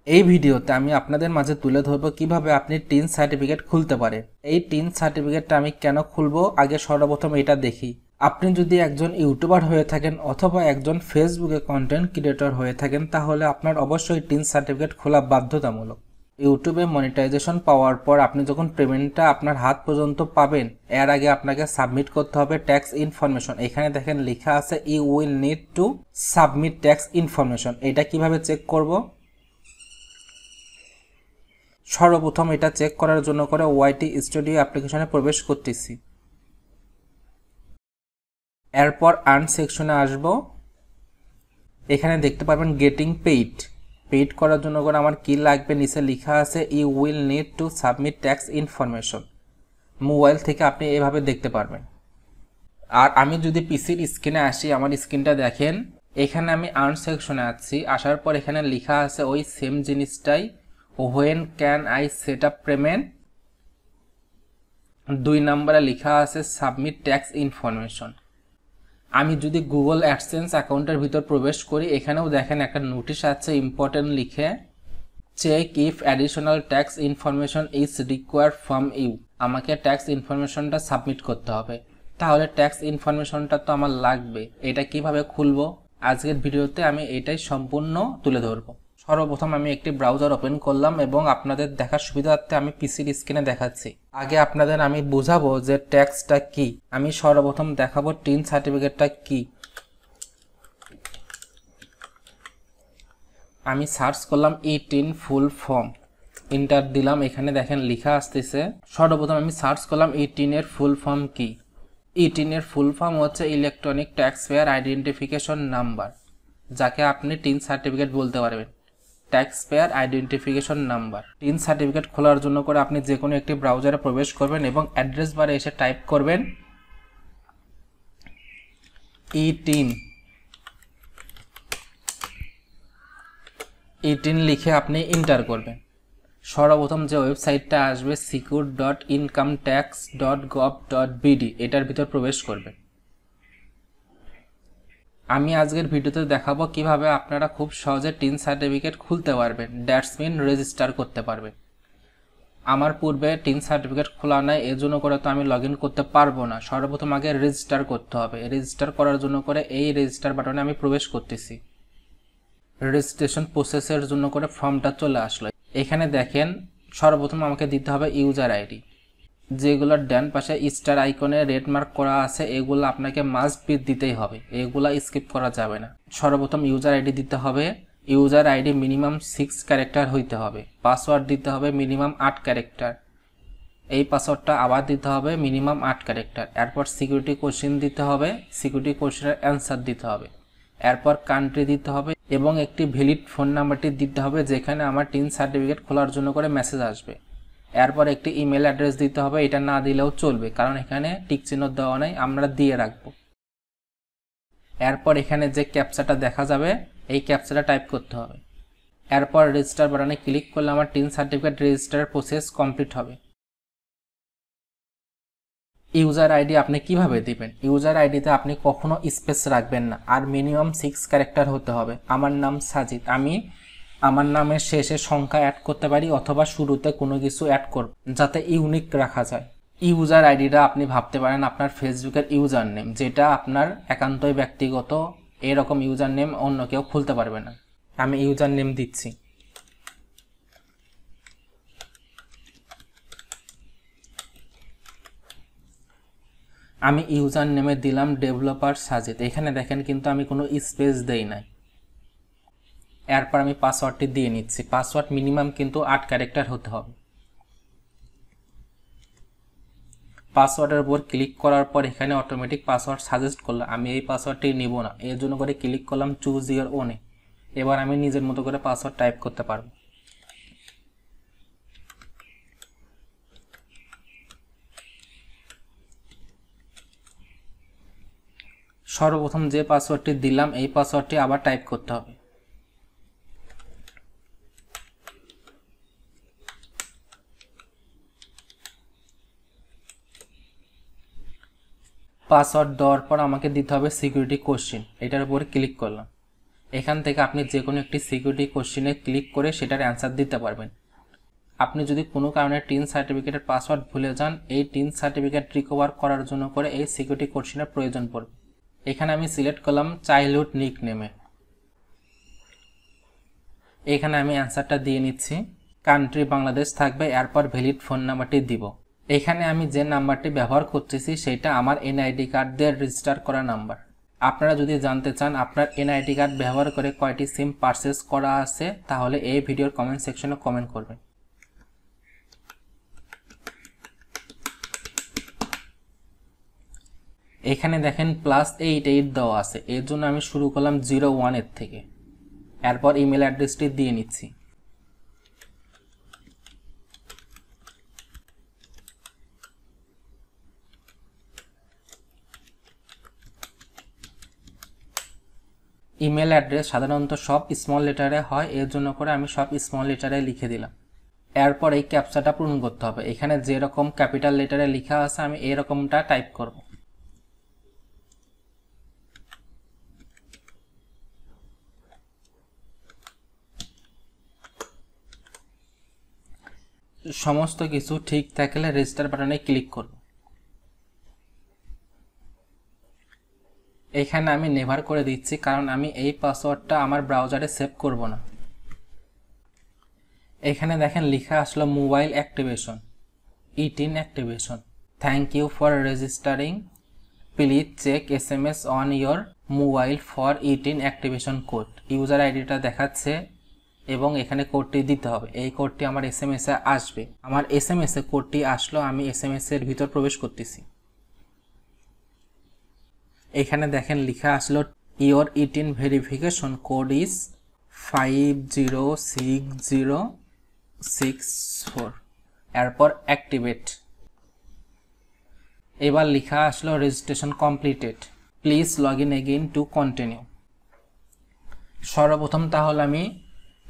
এই ভিডিওতে আমি আপনাদের মাঝে তুলে ধরবো কিভাবে আপনি টিন সার্টিফিকেট খুলতে পারেন। এই টিন সার্টিফিকেটটা আমি কেন খুলবো, আগে সর্বপ্রথম এটা দেখি। আপনি যদি একজন ইউটিউবার হয়ে থাকেন অথবা একজন ফেসবুকে কন্টেন্ট ক্রিয়েটর হয়ে থাকেন, তাহলে আপনার অবশ্যই টিন সার্টিফিকেট খোলা বাধ্যতামূলক। ইউটিউবে মনিটাইজেশন পাওয়ার পর আপনি যখন পেমেন্টটা আপনার হাত পর্যন্ত পাবেন, এর আগে আপনাকে সাবমিট করতে হবে ট্যাক্স ইনফরমেশন। এখানে দেখেন লেখা আছে you will need to submit tax information. এটা কিভাবে চেক করব? সর্বপ্রথম এটা চেক করার জন্য করে ওয়াইটি স্টুডিও অ্যাপ্লিকেশনে প্রবেশ করতেছি। এরপর আর্ন সেকশনে আসব। এখানে দেখতে পাবেন গেটিং পেইড করার জন্য করে আমার কি লাগবে, নিচে লেখা আছে you will need to submit tax information. Mobile থেকে আপনি এভাবে দেখতে পারবেন। আর আমি যদি পিসির স্ক্রিনে আসি, আমার স্ক্রিনটা দেখেন, এখানে আমি আর্ন সেকশনে আছি। আসার পর এখানে লেখা আছে ওই সেম জিনিসটাই, when can I set up payment. 2 নম্বরে লেখা আছে সাবমিট ট্যাক্স ইনফরমেশন। আমি যদি গুগল অ্যাডসেন্স অ্যাকাউন্টের ভিতর প্রবেশ করি, এখানেও দেখেন একটা নোটিশ আছে ইম্পর্টেন্ট লিখে, check if additional tax information is required from you. আমাকে ট্যাক্স ইনফরমেশনটা সাবমিট করতে হবে। তাহলে ট্যাক্স ইনফরমেশনটা তো আমার লাগবে, এটা কিভাবে খুলবো? আজকের ভিডিওতে আমি এটাই সম্পূর্ণ তুলে ধরবো। সর্বপ্রথম আমি একটি ব্রাউজার ওপেন করলাম এবং আপনাদের দেখার সুবিধার্থে আমি পিসির স্ক্রিনে দেখাচ্ছি। আগে আপনাদের আমি বুঝাবো যে ট্যাক্সটা কি। আমি সর্বপ্রথম দেখাবো টিন সার্টিফিকেটটা কি। আমি সার্চ করলাম ই টিন ফুল ফর্ম, ইন্টার দিলাম। এখানে দেখেন লেখা আসতেছে। সর্বপ্রথম আমি সার্চ করলাম ই টিনের ফুল ফর্ম কি। ই টিনের ফুল ফর্ম হচ্ছে electronic tax payer identification number, যাকে আপনি টিন সার্টিফিকেট বলতে পারবেন। Tax payer identification number. Tin certificate খোলার জন্য করে আপনি যে কোনো একটি ব্রাউজারে প্রবেশ করবেন এবং অ্যাড্রেস বারে এসে টাইপ করবেন ই টিন লিখে আপনি ইন্টার করবেন। সর্বপ্রথম যে ওয়েবসাইটটা আসবে secure.incometax.gov.bd, এটার ভিতর প্রবেশ করবেন। আমি আজকের ভিডিওতে দেখাবো কিভাবে আপনারা খুব সহজে টিন সার্টিফিকেট খুলতে পারবেন, দ্যাটস মিন রেজিস্টার করতে পারবেন। আমার পূর্বে টিন সার্টিফিকেট খোলা নাই, এর জন্য করে তো আমি লগ ইন করতে পারবো না। সর্বপ্রথম আগে রেজিস্টার করতে হবে। রেজিস্টার করার জন্য করে এই রেজিস্টার বাটনে আমি প্রবেশ করতেছি। রেজিস্ট্রেশন প্রসেসের জন্য করে ফর্মটা চলে আসলো। এখানে দেখেন সর্বপ্রথম আমাকে দিতে হবে ইউজার আইডি। যেগুলোর ডান পাশে স্টার আইকনে রেড মার্ক করা আছে, এগুলো আপনাকে মাস্ট বি দিতেই হবে, এগুলা স্কিপ করা যাবে না। সর্বপ্রথম ইউজার আইডি দিতে হবে। ইউজার আইডি মিনিমাম 6 ক্যারেক্টার হইতে হবে। পাসওয়ার্ড দিতে হবে মিনিমাম 8 ক্যারেক্টার। এই পাসওয়ার্ডটা আবার দিতে হবে মিনিমাম 8 ক্যারেক্টার। এরপর সিকিউরিটি কোশ্চেন দিতে হবে, সিকিউরিটি কোশ্চেনের অ্যান্সার দিতে হবে। এরপর কান্ট্রি দিতে হবে এবং একটি ভ্যালিড ফোন নাম্বারটি দিতে হবে, যেখানে আমার টিন সার্টিফিকেট খোলার জন্য করে মেসেজ আসবে। এরপর একটি ইমেল অ্যাড্রেস দিতে হবে, এটা না দিলেও চলবে কারণ এখানে টিক চিহ্ন দেওয়া নাই, আমরা দিয়ে রাখবো। এরপর এখানে যে ক্যাপচাটা দেখা যাবে, এই ক্যাপচাটা টাইপ করতে হবে। এরপর রেজিস্টার বাটনে ক্লিক করলে আমার tin certificate register process complete হবে। ইউজার আইডি আপনি কিভাবে দিবেন? ইউজার আইডিতে আপনি কখনো স্পেস রাখবেন না, আর মিনিমাম 6 ক্যারেক্টার হতে হবে। আমার নাম সাজিদ, আমি আমার নামের শেষে সংখ্যা অ্যাড করতে পারি অথবা শুরুতে কোনো কিছু অ্যাড করব, যাতে ইউনিক রাখা যায়। ইউজার আইডিটা আপনি ভাবতে পারেন আপনার ফেসবুকের ইউজার নেম, যেটা আপনার একান্তই ব্যক্তিগত। এরকম ইউজার নেম অন্য কেউ খুলতে পারবে না। আমি ইউজার নেম দিচ্ছি। আমি ইউজার নেমে দিলাম ডেভেলপার সাজিদ। এখানে দেখেন কিন্তু আমি কোনো স্পেস দেই নাই। এরপর আমি পাসওয়ার্ডটি দিয়ে নিচ্ছি। পাসওয়ার্ড মিনিমাম কিন্তু 8 ক্যারেক্টার হতে হবে। পাসওয়ার্ডের উপর ক্লিক করার পর এখানে অটোমেটিক পাসওয়ার্ড সাজেস্ট করলো। আমি এই পাসওয়ার্ডটি নিব না, এর জন্য করে ক্লিক করলাম চুজ ইওর ওনে। এবার আমি নিজের মতো করে পাসওয়ার্ড টাইপ করতে পারবো। সর্বপ্রথম যে পাসওয়ার্ডটি দিলাম, এই পাসওয়ার্ডটি আবার টাইপ করতে হবে। পাসওয়ার্ড দেওয়ার পর আমাকে দিতে হবে সিকিউরিটি কোশ্চেন, এটার উপরে ক্লিক করলাম। এখান থেকে আপনি যে কোনো একটি সিকিউরিটি কোশ্চেনে ক্লিক করে সেটার অ্যান্সার দিতে পারবেন। আপনি যদি কোনো কারণে টিন সার্টিফিকেটের পাসওয়ার্ড ভুলে যান, এই টিন সার্টিফিকেট রিকভার করার জন্য করে এই সিকিউরিটি কোশ্চেনের প্রয়োজন পড়বে। এখানে আমি সিলেক্ট করলাম চাইল্ডহুড নিক নেমে। এখানে আমি অ্যান্সারটা দিয়ে নিচ্ছি। কান্ট্রি বাংলাদেশ থাকবে, এরপর ভ্যালিড ফোন নাম্বারটি দিব। এখানে আমি যে নাম্বারটি ব্যবহার করতেছি সেটা আমার এনআইডি কার্ড দিয়ে রেজিস্টার করা নাম্বার। আপনারা যদি জানতে চান আপনার এনআইডি কার্ড ব্যবহার করে কয়টি সিম পারচেস করা আছে, তাহলে এই ভিডিওর কমেন্ট সেকশনে কমেন্ট করবেন। এখানে দেখেন +88 দেওয়া আছে, এর জন্য আমি শুরু করলাম 01 এর থেকে। এরপর ইমেল অ্যাড্রেসটি দিয়ে নিচ্ছি। ইমেল অ্যাড্রেস সাধারণত সব স্মল লেটারে হয়, এর জন্য করে আমি সব স্মল লেটারে লিখে দিলাম। এরপর এই ক্যাপচাটা পূরণ করতে হবে। এখানে যেরকম ক্যাপিটাল লেটারে লেখা আছে আমি এরকমটা টাইপ করব। সমস্ত কিছু ঠিক থাকলে রেজিস্টার বাটনে ক্লিক করব। এখানে আমি নেভার করে দিচ্ছি, কারণ আমি এই পাসওয়ার্ডটা আমার ব্রাউজারে সেভ করব না। এখানে দেখেন লেখা আসলো mobile activation, eTIN activation. Thank you for registering, please check SMS on your mobile for eTIN activation code. User আইডিটা দেখাচ্ছে এবং এখানে কোডটি দিতে হবে। এই কোডটি আমার SMS এ আসবে। আমার SMS এ কোডটি আসলো, আমি SMS এর ভিতর প্রবেশ করতেছি। এখানে দেখেন লেখা আসলো your e-TIN verification code is 506064। এরপর অ্যাক্টিভেট। এবার লেখা আসলো registration completed, please log in again to continue. সর্বপ্রথম তাহলে আমি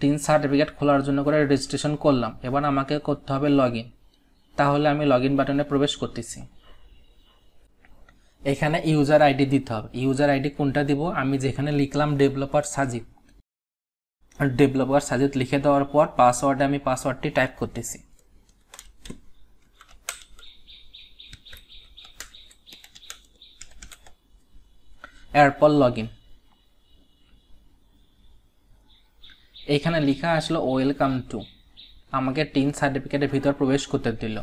টিন সার্টিফিকেট খোলার জন্য করে রেজিস্ট্রেশন করলাম। এবার আমাকে করতে হবে লগ ইন। তাহলে আমি লগ ইন বাটনে প্রবেশ করতেছি। এখানে ইউজার আইডি দিতে হবে। ইউজার আইডি কোনটা দিব? আমি যেখানে লিখলাম ডেভেলপার সাজিদ, ডেভেলপার সাজিদ লিখে দেওয়ার পর পাসওয়ার্ডে আমি পাসওয়ার্ডটি টাইপ করতেছি। এরপর লগ ইন। এখানে লেখা আসলো ওয়েলকাম টু। আমাকে টিন সার্টিফিকেটের ভিতর প্রবেশ করতে দিল।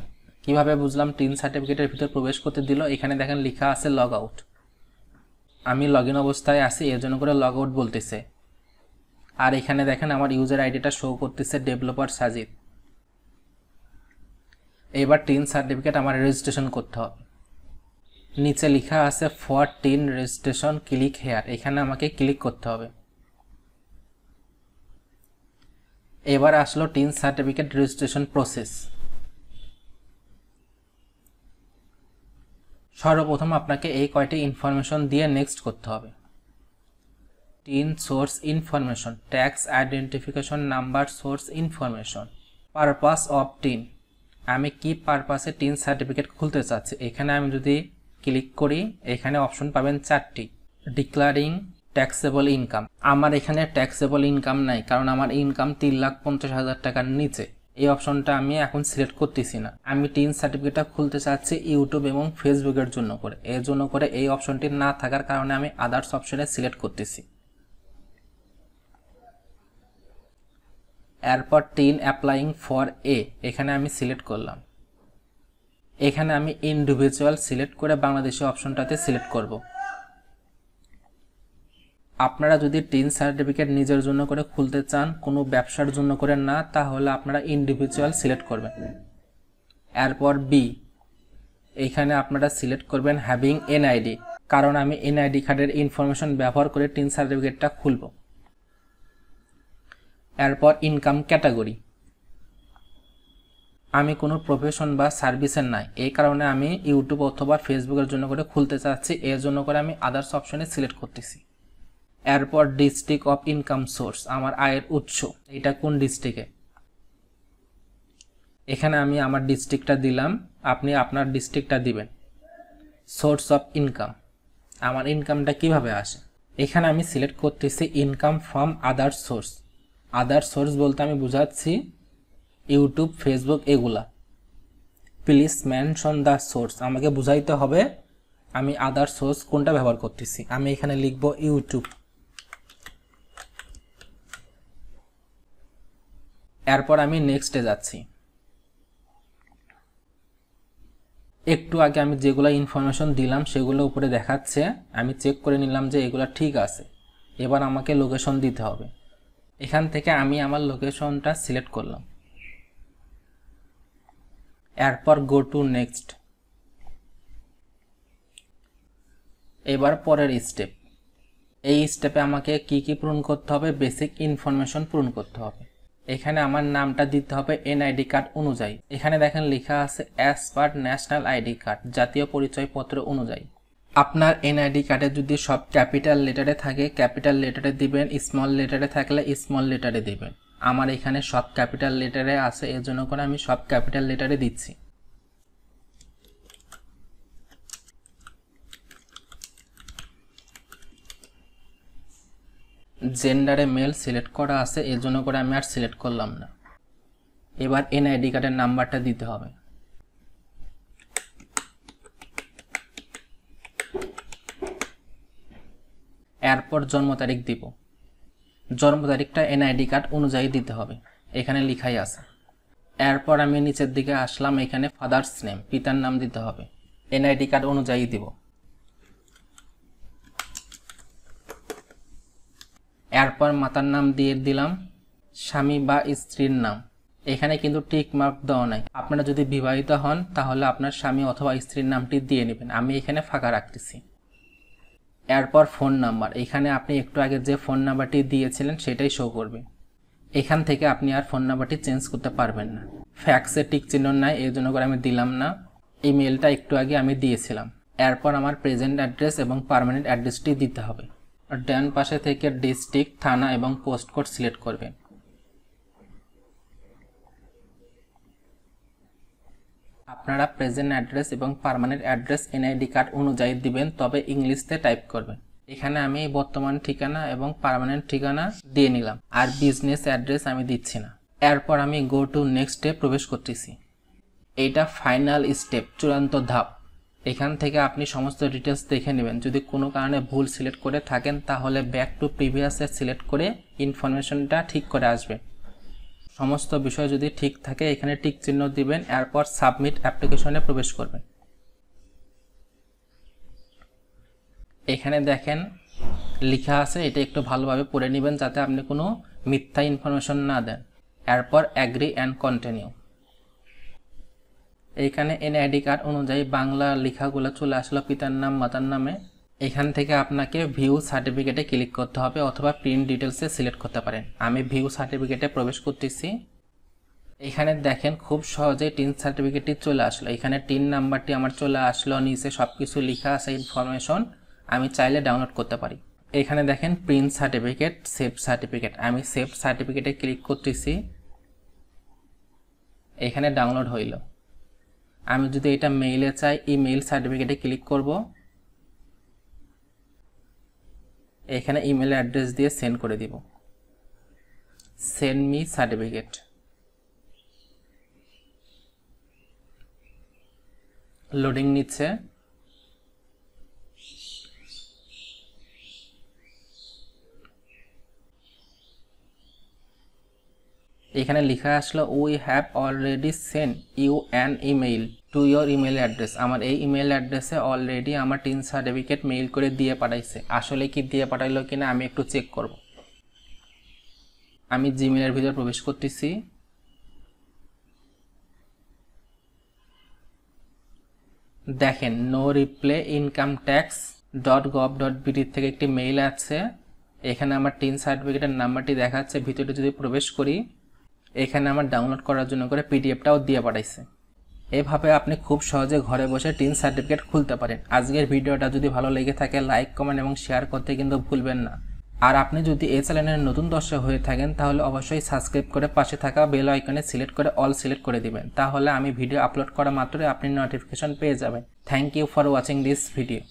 কিভাবে বুঝলাম টিন সার্টিফিকেটের ভিতর প্রবেশ করতে দিল? এখানে দেখেন লেখা আছে লগ আউট। আমি লগ ইন অবস্থায় আছি, এর জন্য করে লগ আউট বলতেছে। আর এখানে দেখেন আমার ইউজার আইডিটা শো করতেছে ডেভেলপার সাজিদ। এবার টিন সার্টিফিকেট আমার রেজিস্ট্রেশন করতে হবে। নিচে লেখা আছে for tin registration click here, এখানে আমাকে ক্লিক করতে হবে। এবার আসলো টিন সার্টিফিকেট রেজিস্ট্রেশন প্রসেস। সর্বপ্রথম আপনাকে এই কয়টি ইনফরমেশন দিয়ে নেক্সট করতে হবে। Tin source information, tax identification number, source information, purpose of tin. আমি কি পারপাসে টিন সার্টিফিকেট খুলতে চাচ্ছি, এখানে আমি যদি ক্লিক করি এখানে অপশন পাবেন 4টি। ডিক্লারিং ট্যাক্সেবল ইনকাম, আমার এখানে ট্যাক্সেবল ইনকাম নাই, কারণ আমার ইনকাম 3,50,000 টাকার নিচে। এই অপশনটা আমি এখন সিলেক্ট করতেছি না। আমি টিন সার্টিফিকেটটা খুলতে চাচ্ছি ইউটিউব এবং ফেসবুকের জন্য করে, এর জন্য করে এই অপশনটি না থাকার কারণে আমি আদার্স অপশনে সিলেক্ট করতেছি। এরপর টিন অ্যাপ্লাইং ফর এ, এখানে আমি সিলেক্ট করলাম। এখানে আমি ইন্ডিভিজুয়াল সিলেক্ট করে বাংলাদেশি অপশনটাতে সিলেক্ট করব। আপনারা যদি টিন সার্টিফিকেট নিজের জন্য করে খুলতে চান, কোনো ব্যবসার জন্য করে না, তাহলে আপনারা ইন্ডিভিজুয়াল সিলেক্ট করবেন। এরপর বি, এইখানে আপনারা সিলেক্ট করবেন হ্যাভিং এনআইডি, কারণ আমি এনআইডি কার্ডের ইনফরমেশন ব্যবহার করে টিন সার্টিফিকেটটা খুলব। এরপর ইনকাম ক্যাটাগরি, আমি কোনো প্রফেশন বা সার্ভিসের নাই, এই কারণে আমি ইউটিউব অথবা ফেসবুকের জন্য করে খুলতে চাচ্ছি, এর জন্য করে আমি আদার্স অপশনে সিলেক্ট করতেছি। এরপর ডিস্ট্রিক্ট অফ ইনকাম সোর্স, আমার আয়ের উৎস, এটা কোন ডিস্ট্রিক্টে, এখানে আমি আমার ডিস্ট্রিক্টটা দিলাম, আপনি আপনার ডিস্ট্রিক্টটা দিবেন। সোর্স অফ ইনকাম, আমার ইনকামটা কিভাবে আসে, এখানে আমি সিলেক্ট করতেছি income from other source. Other source বলতে আমি বুঝাচ্ছি ইউটিউব, ফেসবুক এগুলা। প্লিজ মেনশন দ্য সোর্স, আমাকে বুঝাইতে হবে আমি আদার সোর্স কোনটা ব্যবহার করতেছি। আমি এখানে লিখব ইউটিউব। এরপর আমি নেক্সটে যাচ্ছি। একটু আগে আমি যেগুলো ইনফরমেশন দিলাম সেগুলো উপরে দেখাচ্ছে, আমি চেক করে নিলাম যে এগুলো ঠিক আছে। এবার আমাকে লোকেশন দিতে হবে। এখান থেকে আমি আমার লোকেশনটা সিলেক্ট করলাম। এরপর গো টু নেক্সট। এবার পরের স্টেপ। এই স্টেপে আমাকে কি কি পূরণ করতে হবে? বেসিক ইনফরমেশন পূরণ করতে হবে। এখানে আমার নামটা দিতে হবে এনআইডি কার্ড অনুযায়ী। এখানে দেখেন লেখা আছে as per national ID card, জাতীয় পরিচয়পত্র অনুযায়ী। আপনার এনআইডি কার্ডে যদি সব ক্যাপিটাল লেটারে থাকে ক্যাপিটাল লেটারে দিবেন, স্মল লেটারে থাকলে স্মল লেটারে দিবেন। আমার এখানে সব ক্যাপিটাল লেটারে আছে, এর জন্য করে আমি সব ক্যাপিটাল লেটারে দিচ্ছি। জেন্ডারে মেল সিলেক্ট করা আছে, এর জন্য করে আমি আর সিলেক্ট করলাম না। এবার এনআইডি কার্ডের নাম্বারটা দিতে হবে। এরপর জন্ম তারিখ দিব। জন্ম তারিখটা এনআইডি কার্ড অনুযায়ী দিতে হবে, এখানে লেখাই আছে। এরপর আমি নিচের দিকে আসলাম, এখানে ফাদার্স নেম, পিতার নাম দিতে হবে, এনআইডি কার্ড অনুযায়ী দিব। এরপর মাতার নাম দিয়ে দিলাম, স্বামী বা স্ত্রীর নাম। এখানে কিন্তু টিক মার্ক দেওয়া নাই। আপনারা যদি বিবাহিত হন তাহলে আপনার স্বামী অথবা স্ত্রীর নামটি দিয়ে নেবেন, আমি এখানে ফাঁকা রাখতেছি। এরপর ফোন নাম্বার, এখানে আপনি একটু আগে যে ফোন নাম্বারটি দিয়েছিলেন সেটাই শো করবে। এখান থেকে আপনি আর ফোন নাম্বারটি চেঞ্জ করতে পারবেন না। ফ্যাক্সে টিক চিহ্ন নাই, এই জন্য করে আমি দিলাম না। ইমেলটা একটু আগে আমি দিয়েছিলাম। এরপর আমার প্রেজেন্ট অ্যাড্রেস এবং পার্মানেন্ট অ্যাড্রেসটি দিতে হবে। ডান পাশে থেকে ডিস্ট্রিক্ট, থানা এবং পোস্ট কোড সিলেক্ট করবেন। আপনারা প্রেজেন্ট অ্যাড্রেস এবং পার্মানেন্ট অ্যাড্রেস এনআইডি কার্ড অনুযায়ী দিবেন, তবে ইংলিশে টাইপ করবেন। এখানে আমি বর্তমান ঠিকানা এবং পার্মানেন্ট ঠিকানা দিয়ে নিলাম, আর বিজনেস অ্যাড্রেস আমি দিচ্ছি না। এরপর আমি গো টু নেক্সটে প্রবেশ করতেছি। এইটা ফাইনাল স্টেপ, চূড়ান্ত ধাপ। এখান থেকে আপনি সমস্ত ডিটেলস দেখে নেবেন। যদি কোনো কারণে ভুল সিলেক্ট করে থাকেন তাহলে ব্যাক টু প্রিভিয়াসে সিলেক্ট করে ইনফরমেশনটা ঠিক করে আসবেন। সমস্ত বিষয় যদি ঠিক থাকে এখানে টিক চিহ্ন দিবেন, এরপর সাবমিট অ্যাপ্লিকেশনে প্রবেশ করবেন। এখানে দেখেন লেখা আছে, এটা একটু ভালোভাবে পড়ে নেবেন যাতে আপনি কোনো মিথ্যা ইনফরমেশন না দেন। এরপর অ্যাগ্রি অ্যান্ড কন্টিনিউ। এইখানে এনআইডি কার্ড অনুযায়ী বাংলা লেখাগুলো চলে আসলো পিতার নাম, মাতার নামে। এখান থেকে আপনাকে ভিউ সার্টিফিকেটে ক্লিক করতে হবে অথবা প্রিন্ট ডিটেলসে সিলেক্ট করতে পারেন। আমি ভিউ সার্টিফিকেটে প্রবেশ করতেছি। এখানে দেখেন খুব সহজেই টিন সার্টিফিকেটটি চলে আসলো। এখানে টিন নাম্বারটি আমার চলে আসলো, নিচে সব কিছু লেখা আছে ইনফরমেশন। আমি চাইলে ডাউনলোড করতে পারি। এখানে দেখেন প্রিন্ট সার্টিফিকেট, সেভ সার্টিফিকেট। আমি সেভ সার্টিফিকেটে ক্লিক করতেছি। এখানে ডাউনলোড হইল। আমি যদি এটা মেইলে চাই, ইমেইল সার্টিফিকেটে ক্লিক করব। এখানে ইমেল অ্যাড্রেস দিয়ে সেন্ড করে দিব, সেন্ড মি সার্টিফিকেট। লোডিং নিচ্ছে। এখানে লেখা আসলো we have already send you an email to your email address. আমার এই ইমেল অ্যাড্রেসে অলরেডি আমার টিন সার্টিফিকেট মেইল করে দিয়ে পাঠাইছে। আসলে কি দিয়ে পাঠাইলো কিনা আমি একটু চেক করব। আমি জিমেলের ভিতরে প্রবেশ করতেছি। দেখেন নো রিপ্লে incometax.gov.bt থেকে একটি মেইল আছে। এখানে আমার টিন সার্টিফিকেটের নাম্বারটি দেখাচ্ছে। ভিতরে যদি প্রবেশ করি এখানে আমার ডাউনলোড করার জন্য করে পিডিএফটাও দিয়ে পাঠাইছে। এভাবে আপনি খুব সহজে ঘরে বসে টিন সার্টিফিকেট খুলতে পারেন। আজকের ভিডিওটা যদি ভালো লেগে থাকে লাইক, কমেন্ট এবং শেয়ার করতে কিন্তু ভুলবেন না। আর আপনি যদি এই চ্যানেলের নতুন দর্শক হয়ে থাকেন তাহলে অবশ্যই সাবস্ক্রাইব করে পাশে থাকা বেল আইকনে সিলেক্ট করে অল সিলেক্ট করে দিবেন। তাহলে আমি ভিডিও আপলোড করা মাত্রই আপনি নোটিফিকেশন পেয়ে যাবেন। Thank you for watching this video.